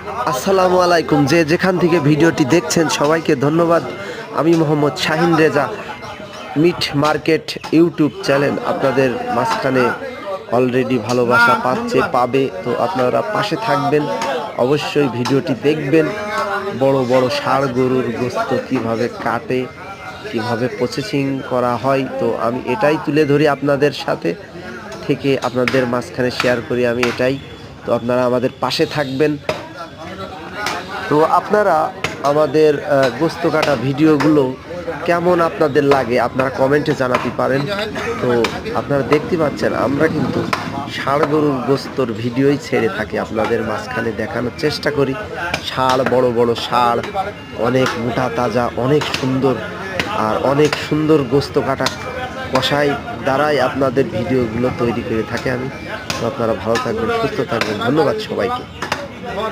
আসসালামু আলাইকুম। যে যেখান থেকে ভিডিওটি দেখছেন সবাইকে ধন্যবাদ। আমি Mohammad Shahin Reza, meat market YouTube channel আপনাদের মাঝখানে অলরেডি ভালোবাসা পাবে, তো আপনারা পাশে থাকবেন, অবশ্যই ভিডিওটি দেখবেন। বড় বড় ষাঁড় গরুর গোস্ত কিভাবে কাটে, কিভাবে প্রসেসিং করা হয়, তো আমি এটাই তুলে ধরি আপনাদের সাথে থেকে, আপনাদের মাঝখানে শেয়ার করি আমি এটাই। তো আপনারা আমাদের পাশে থাকবেন। তো আপনারা আমাদের গোস্ত কাটা ভিডিওগুলো কেমন আপনাদের লাগে আপনারা কমেন্টে জানাতে পারেন। তো আপনারা দেখতে পাচ্ছেন আমরা কিন্তু ষাঁড় গরুর গোস্তর ভিডিওই ছেড়ে থাকি, আপনাদের মাঝখানে দেখানোর চেষ্টা করি। ষাঁড়, বড় বড় ষাঁড়, অনেক মোটা তাজা, অনেক সুন্দর, আর অনেক সুন্দর গোস্ত কাটা কষাই দ্বারাই আপনাদের ভিডিওগুলো তৈরি করে থাকে আমি। তো আপনারা ভালো থাকবেন, সুস্থ থাকবেন, ধন্যবাদ সবাইকে।